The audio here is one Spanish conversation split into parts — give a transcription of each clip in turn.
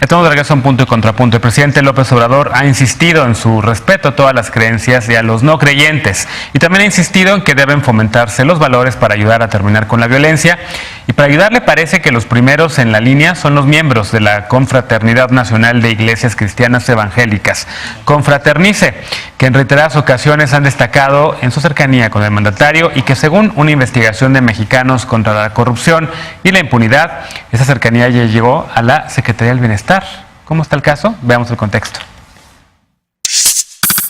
Estamos de regreso a Un Punto y Contrapunto. El presidente López Obrador ha insistido en su respeto a todas las creencias y a los no creyentes. Y también ha insistido en que deben fomentarse los valores para ayudar a terminar con la violencia. Y para ayudarle parece que los primeros en la línea son los miembros de la Confraternidad Nacional de Iglesias Cristianas Evangélicas, Confraternice, que en reiteradas ocasiones han destacado en su cercanía con el mandatario y que según una investigación de Mexicanos contra la Corrupción y la Impunidad, esa cercanía ya llegó a la Secretaría del Bienestar. ¿Cómo está el caso? Veamos el contexto.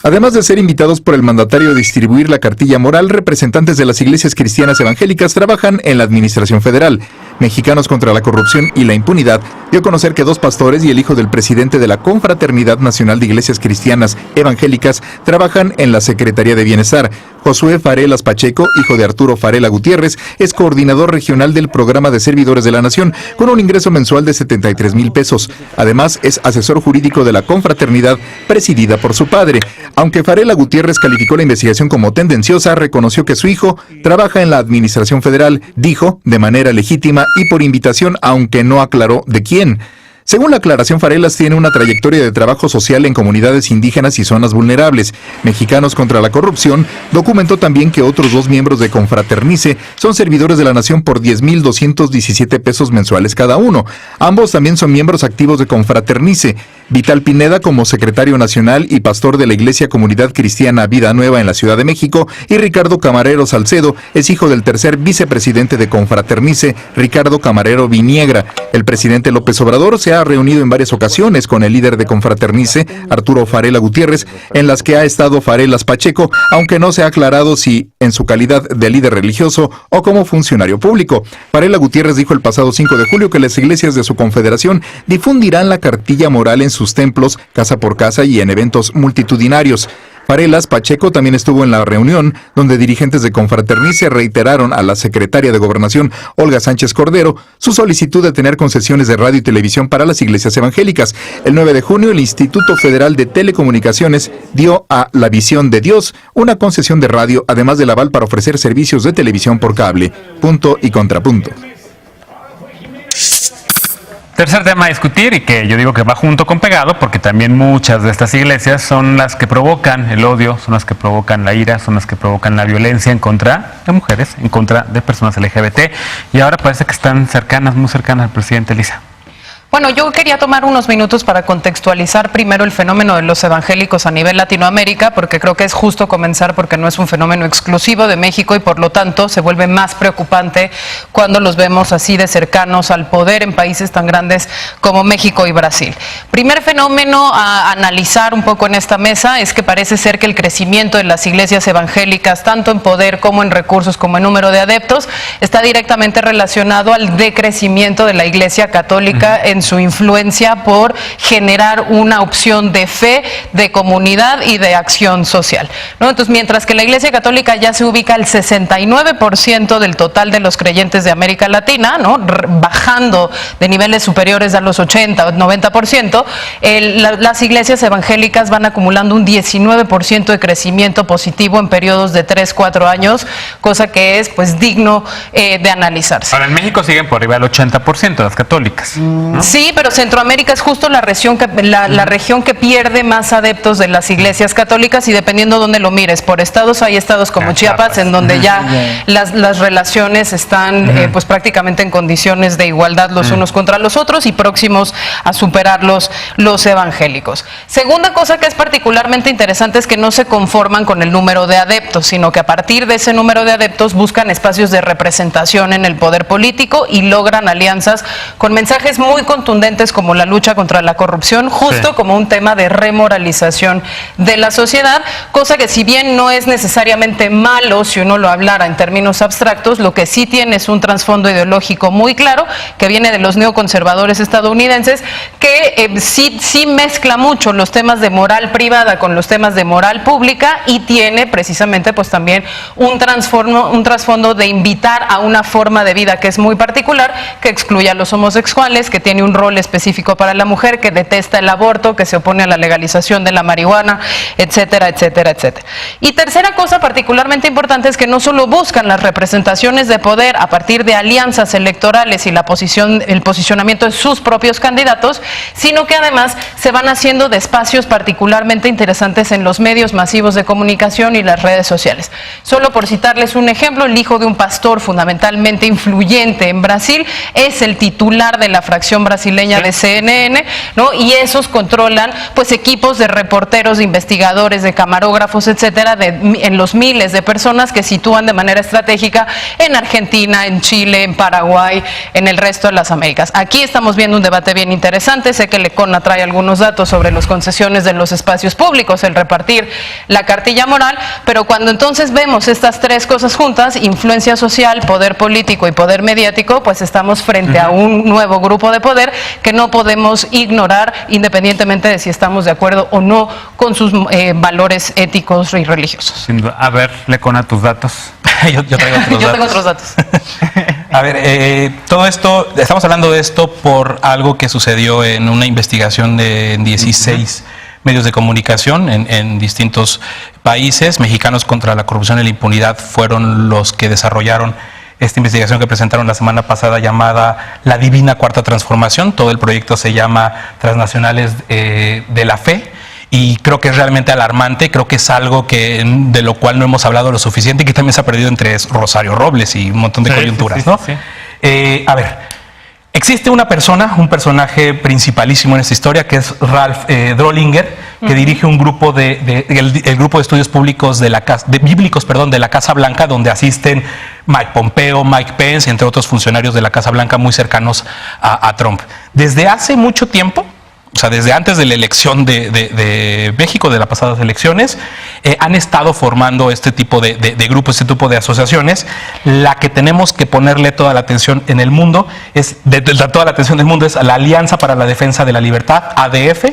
Además de ser invitados por el mandatario a distribuir la cartilla moral, representantes de las iglesias cristianas evangélicas trabajan en la administración federal. Mexicanos contra la Corrupción y la Impunidad dio a conocer que 2 pastores y el hijo del presidente de la Confraternidad Nacional de Iglesias Cristianas Evangélicas trabajan en la Secretaría de Bienestar. Josué Farelas Pacheco, hijo de Arturo Farela Gutiérrez, es coordinador regional del Programa de Servidores de la Nación, con un ingreso mensual de 73,000 pesos. Además, es asesor jurídico de la confraternidad, presidida por su padre. Aunque Farela Gutiérrez calificó la investigación como tendenciosa, reconoció que su hijo trabaja en la administración federal, dijo, de manera legítima y por invitación, aunque no aclaró de quién. Según la aclaración, Farelas tiene una trayectoria de trabajo social en comunidades indígenas y zonas vulnerables. Mexicanos contra la Corrupción documentó también que otros 2 miembros de Confraternice son servidores de la nación por 10,217 pesos mensuales cada uno. Ambos también son miembros activos de Confraternice. Vital Pineda como secretario nacional y pastor de la Iglesia Comunidad Cristiana Vida Nueva en la Ciudad de México, y Ricardo Camarero Salcedo es hijo del tercer vicepresidente de Confraternice, Ricardo Camarero Viniegra. El presidente López Obrador se ha reunido en varias ocasiones con el líder de Confraternice, Arturo Farela Gutiérrez, en las que ha estado Farelas Pacheco, aunque no se ha aclarado si en su calidad de líder religioso o como funcionario público. Farela Gutiérrez dijo el pasado 5 de julio que las iglesias de su confederación difundirán la cartilla moral en sus templos, casa por casa y en eventos multitudinarios. Farelas Pacheco también estuvo en la reunión donde dirigentes de Confraternice reiteraron a la secretaria de Gobernación, Olga Sánchez Cordero, su solicitud de tener concesiones de radio y televisión para las iglesias evangélicas. El 9 de junio, el Instituto Federal de Telecomunicaciones dio a La Visión de Dios una concesión de radio, además del aval para ofrecer servicios de televisión por cable. Punto y contrapunto. Tercer tema a discutir, y que yo digo que va junto con pegado, porque también muchas de estas iglesias son las que provocan el odio, son las que provocan la ira, son las que provocan la violencia en contra de mujeres, en contra de personas LGBT, y ahora parece que están cercanas, muy cercanas al presidente. Elisa. Bueno, yo quería tomar unos minutos para contextualizar primero el fenómeno de los evangélicos a nivel Latinoamérica, porque creo que es justo comenzar porque no es un fenómeno exclusivo de México y por lo tanto se vuelve más preocupante cuando los vemos así de cercanos al poder en países tan grandes como México y Brasil. Primer fenómeno a analizar un poco en esta mesa es que parece ser que el crecimiento de las iglesias evangélicas, tanto en poder como en recursos como en número de adeptos, está directamente relacionado al decrecimiento de la Iglesia Católica en su influencia por generar una opción de fe, de comunidad y de acción social, ¿no? Entonces, mientras que la Iglesia Católica ya se ubica al 69% del total de los creyentes de América Latina, ¿no?, bajando de niveles superiores a los 80 o 90%, las iglesias evangélicas van acumulando un 19% de crecimiento positivo en periodos de 3-4 años, cosa que es pues digno de analizarse. Ahora, en México siguen por arriba del 80% de las católicas, ¿no? Sí, pero Centroamérica es justo la región que pierde más adeptos de las iglesias católicas, y dependiendo de dónde lo mires, por estados hay estados como Chiapas en donde ya las relaciones están pues prácticamente en condiciones de igualdad los unos contra los otros y próximos a superar los evangélicos. Segunda cosa que es particularmente interesante es que no se conforman con el número de adeptos, sino que a partir de ese número de adeptos buscan espacios de representación en el poder político y logran alianzas con mensajes muy contundentes como la lucha contra la corrupción, justo como un tema de remoralización de la sociedad, cosa que si bien no es necesariamente malo si uno lo hablara en términos abstractos, lo que sí tiene es un trasfondo ideológico muy claro que viene de los neoconservadores estadounidenses, que sí mezcla mucho los temas de moral privada con los temas de moral pública, y tiene precisamente pues también un trasfondo de invitar a una forma de vida que es muy particular, que excluye a los homosexuales, que tiene un rol específico para la mujer, que detesta el aborto, que se opone a la legalización de la marihuana, etcétera, etcétera, etcétera. Y tercera cosa particularmente importante es que no solo buscan las representaciones de poder a partir de alianzas electorales y el posicionamiento de sus propios candidatos, sino que además se van haciendo de espacios particularmente interesantes en los medios masivos de comunicación y las redes sociales. Solo por citarles un ejemplo, el hijo de un pastor fundamentalmente influyente en Brasil es el titular de la fracción brasileña de CNN, ¿no? Y esos controlan pues equipos de reporteros, de investigadores, de camarógrafos, etcétera, en los miles de personas que sitúan de manera estratégica en Argentina, en Chile, en Paraguay, en el resto de las Américas. Aquí estamos viendo un debate bien interesante. Sé que Lecona trae algunos datos sobre las concesiones de los espacios públicos, el repartir la cartilla moral, pero cuando entonces vemos estas tres cosas juntas, influencia social, poder político y poder mediático, pues estamos frente a un nuevo grupo de poder que no podemos ignorar independientemente de si estamos de acuerdo o no con sus valores éticos y religiosos. Sin duda. A ver, Lecona, tus datos. Yo traigo otros datos. Yo tengo otros datos. A ver, todo esto, estamos hablando de esto por algo que sucedió en una investigación de 16 medios de comunicación en distintos países. Mexicanos contra la Corrupción y la Impunidad fueron los que desarrollaron esta investigación que presentaron la semana pasada llamada La Divina Cuarta Transformación. Todo el proyecto se llama Transnacionales de la Fe. Y creo que es realmente alarmante, creo que es algo de lo cual no hemos hablado lo suficiente y que también se ha perdido entre Rosario Robles y un montón de coyunturas, ¿no? Sí. A ver, existe un personaje principalísimo en esta historia, que es Ralph Drollinger, que dirige un grupo el grupo de estudios públicos bíblicos de la Casa Blanca, donde asisten Mike Pompeo, Mike Pence, entre otros funcionarios de la Casa Blanca muy cercanos a Trump. Desde hace mucho tiempo, o sea, desde antes de la elección de México, de las pasadas elecciones, han estado formando este tipo de grupos, este tipo de asociaciones. La que tenemos que ponerle toda la atención en el mundo es la Alianza para la Defensa de la Libertad, ADF,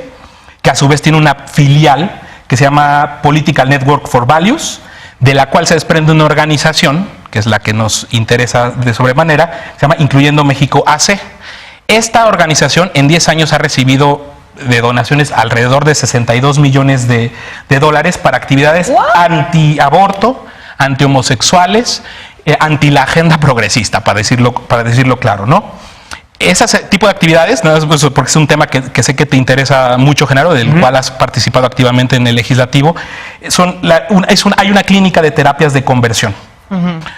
que a su vez tiene una filial que se llama Political Network for Values, de la cual se desprende una organización, que es la que nos interesa de sobremanera, se llama Incluyendo México AC. Esta organización en 10 años ha recibido de donaciones alrededor de 62 millones de dólares para actividades anti-aborto, anti-homosexuales, anti la agenda progresista, para decirlo claro, ¿no? Ese tipo de actividades, porque es un tema que sé que te interesa mucho, Genaro, del cual has participado activamente en el legislativo, hay una clínica de terapias de conversión.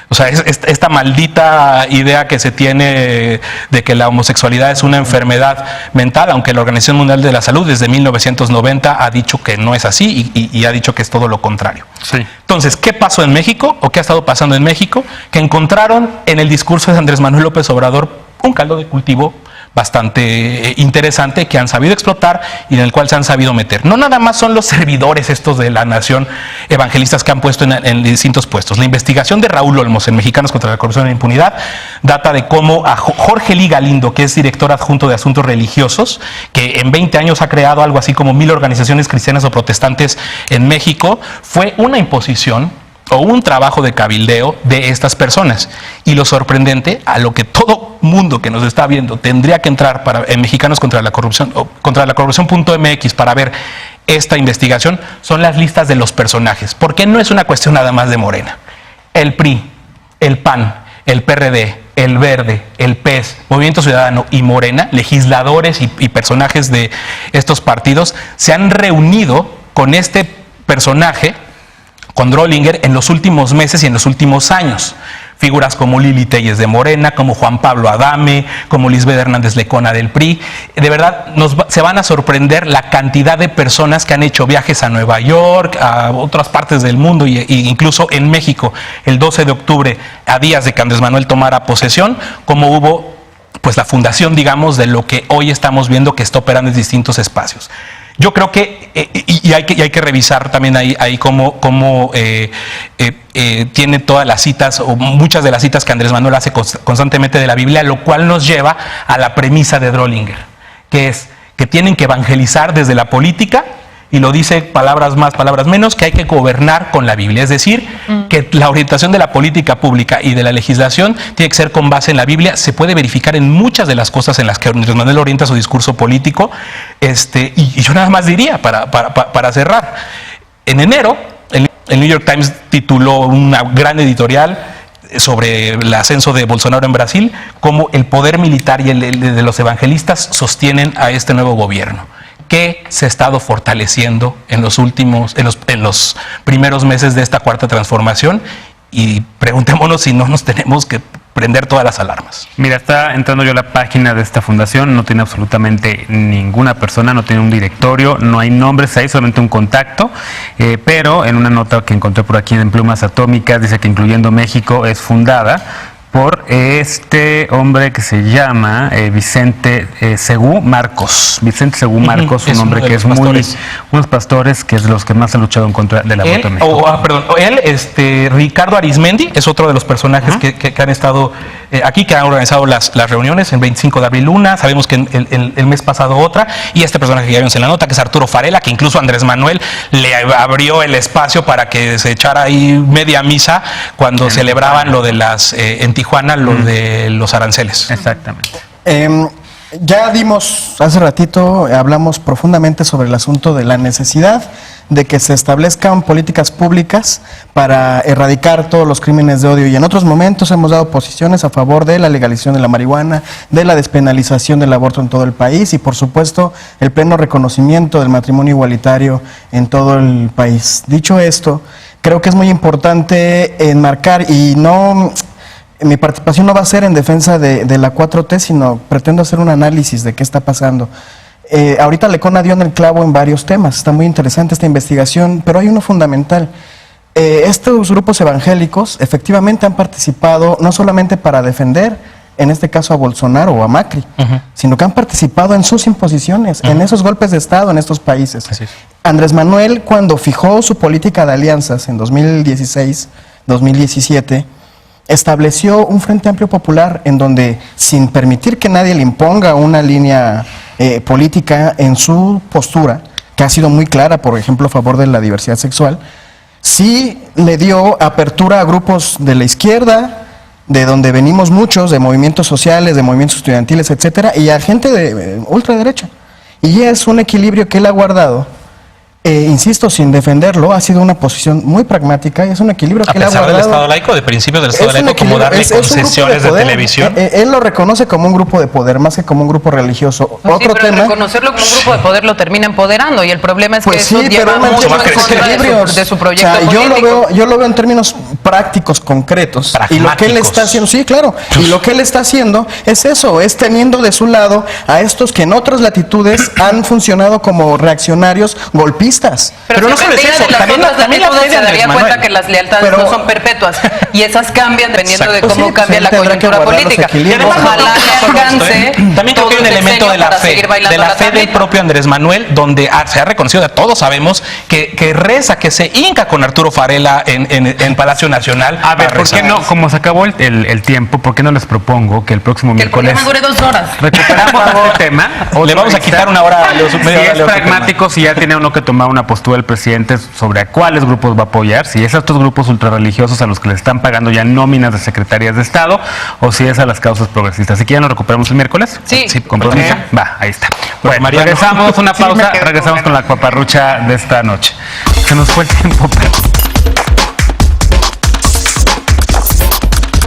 O sea, esta maldita idea que se tiene de que la homosexualidad es una enfermedad mental, aunque la Organización Mundial de la Salud desde 1990 ha dicho que no es así y ha dicho que es todo lo contrario. Sí. Entonces, ¿qué pasó en México o qué ha estado pasando en México? Que encontraron en el discurso de Andrés Manuel López Obrador un caldo de cultivo bastante interesante que han sabido explotar y en el cual se han sabido meter. No nada más son los servidores estos de la nación evangelistas que han puesto en distintos puestos. La investigación de Raúl Olmos en Mexicanos contra la Corrupción y la Impunidad data de cómo a Jorge Lee Galindo, que es director adjunto de Asuntos Religiosos, que en 20 años ha creado algo así como 1000 organizaciones cristianas o protestantes en México, fue una imposición o un trabajo de cabildeo de estas personas. Y lo sorprendente, a lo que todo mundo que nos está viendo tendría que entrar en Mexicanos contra la Corrupción, o contra la corrupción.mx para ver esta investigación, son las listas de los personajes. Porque no es una cuestión nada más de Morena. El PRI, el PAN, el PRD, el Verde, el PES, Movimiento Ciudadano y Morena, legisladores y personajes de estos partidos, se han reunido con este personaje, con Drollinger, en los últimos meses y en los últimos años. Figuras como Lili Telles de Morena, como Juan Pablo Adame, como Lisbeth Hernández Lecona del PRI. De verdad, se van a sorprender la cantidad de personas que han hecho viajes a Nueva York, a otras partes del mundo e incluso en México, el 12 de octubre, a días de que Andrés Manuel tomara posesión, como hubo pues la fundación, digamos, de lo que hoy estamos viendo que está operando en distintos espacios. Yo creo que, hay que revisar también ahí cómo tiene todas las citas, o muchas de las citas que Andrés Manuel hace constantemente de la Biblia, lo cual nos lleva a la premisa de Drollinger, que es que tienen que evangelizar desde la política y lo dice palabras más, palabras menos, que hay que gobernar con la Biblia. Es decir, que la orientación de la política pública y de la legislación tiene que ser con base en la Biblia. Se puede verificar en muchas de las cosas en las que Andrés Manuel orienta su discurso político. Y yo nada más diría, para cerrar, en enero, el New York Times tituló una gran editorial sobre el ascenso de Bolsonaro en Brasil, como el poder militar y el de los evangelistas sostienen a este nuevo gobierno, que se ha estado fortaleciendo en los primeros meses de esta cuarta transformación, y preguntémonos si no nos tenemos que prender todas las alarmas. Mira, está entrando yo a la página de esta fundación, no tiene absolutamente ninguna persona, no tiene un directorio, no hay nombres ahí, solamente un contacto, pero en una nota que encontré por aquí en Plumas Atómicas dice que Incluyendo México es fundada por este hombre que se llama Vicente Segú Marcos. Vicente Segú Marcos, un hombre que es unos pastores que es de los que más han luchado en contra del aborto en México. Ricardo Arizmendi es otro de los personajes que han estado aquí, que han organizado las reuniones. En 25 de abril una, sabemos que el mes pasado otra, y este personaje que ya vimos en la nota, que es Arturo Farela, que incluso Andrés Manuel le abrió el espacio para que se echara ahí media misa cuando celebraban lo de las en Tijuana, lo de los aranceles. Exactamente. Ya dimos, hace ratito hablamos profundamente sobre el asunto de la necesidad de que se establezcan políticas públicas para erradicar todos los crímenes de odio, y en otros momentos hemos dado posiciones a favor de la legalización de la marihuana, de la despenalización del aborto en todo el país, y por supuesto el pleno reconocimiento del matrimonio igualitario en todo el país. Dicho esto, creo que es muy importante enmarcar, y mi participación no va a ser en defensa de la 4T, sino pretendo hacer un análisis de qué está pasando. Ahorita Lecona dio en el clavo en varios temas, está muy interesante esta investigación, pero hay uno fundamental. Estos grupos evangélicos efectivamente han participado no solamente para defender, en este caso a Bolsonaro o a Macri, sino que han participado en sus imposiciones, en esos golpes de Estado en estos países. Así es. Andrés Manuel, cuando fijó su política de alianzas en 2016, 2017, estableció un Frente Amplio Popular en donde, sin permitir que nadie le imponga una línea política en su postura, que ha sido muy clara, por ejemplo, a favor de la diversidad sexual, sí le dio apertura a grupos de la izquierda, de donde venimos muchos, de movimientos sociales, de movimientos estudiantiles, etcétera, y a gente de ultraderecha. Y es un equilibrio que él ha guardado. Insisto, sin defenderlo, ha sido una posición muy pragmática y es un equilibrio que él ha guardado. A pesar del Estado laico, de principios del Estado laico, como darle concesiones de televisión. Él lo reconoce como un grupo de poder, más que como un grupo religioso. No, Otro sí, pero tema. Reconocerlo como un grupo de poder lo termina empoderando, y el problema es que eso lleva mucho más de su proyecto político. Yo lo veo en términos prácticos, concretos. Y lo que él está haciendo, sí, claro, y lo que él está haciendo es eso, es teniendo de su lado a estos que en otras latitudes han funcionado como reaccionarios golpistas. Pero no solo es eso, también la se daría cuenta que las lealtades no son perpetuas, y esas cambian dependiendo de cómo cambia la coyuntura política. Ojalá le alcance. También creo que hay un elemento de la fe del propio Andrés Manuel, donde se ha reconocido, todos sabemos, que reza, que se hinca con Arturo Farela en Palacio Nacional. A ver, ¿por qué no? Como se acabó el tiempo, ¿por qué no les propongo que el próximo miércoles... Que el programa dure 2 horas. Recuperamos este tema. Le vamos a quitar una hora. Si es pragmático, si ya tiene uno que tomar una postura del presidente sobre a cuáles grupos va a apoyar, si es a estos grupos ultrarreligiosos a los que le están pagando ya nóminas de secretarías de Estado, o si es a las causas progresistas. ¿Si quieren lo recuperamos el miércoles? Sí. ¿Compromiso? Va, ahí está. Bueno, regresamos, una pausa, regresamos con la paparrucha de esta noche. Se nos fue el tiempo, pero...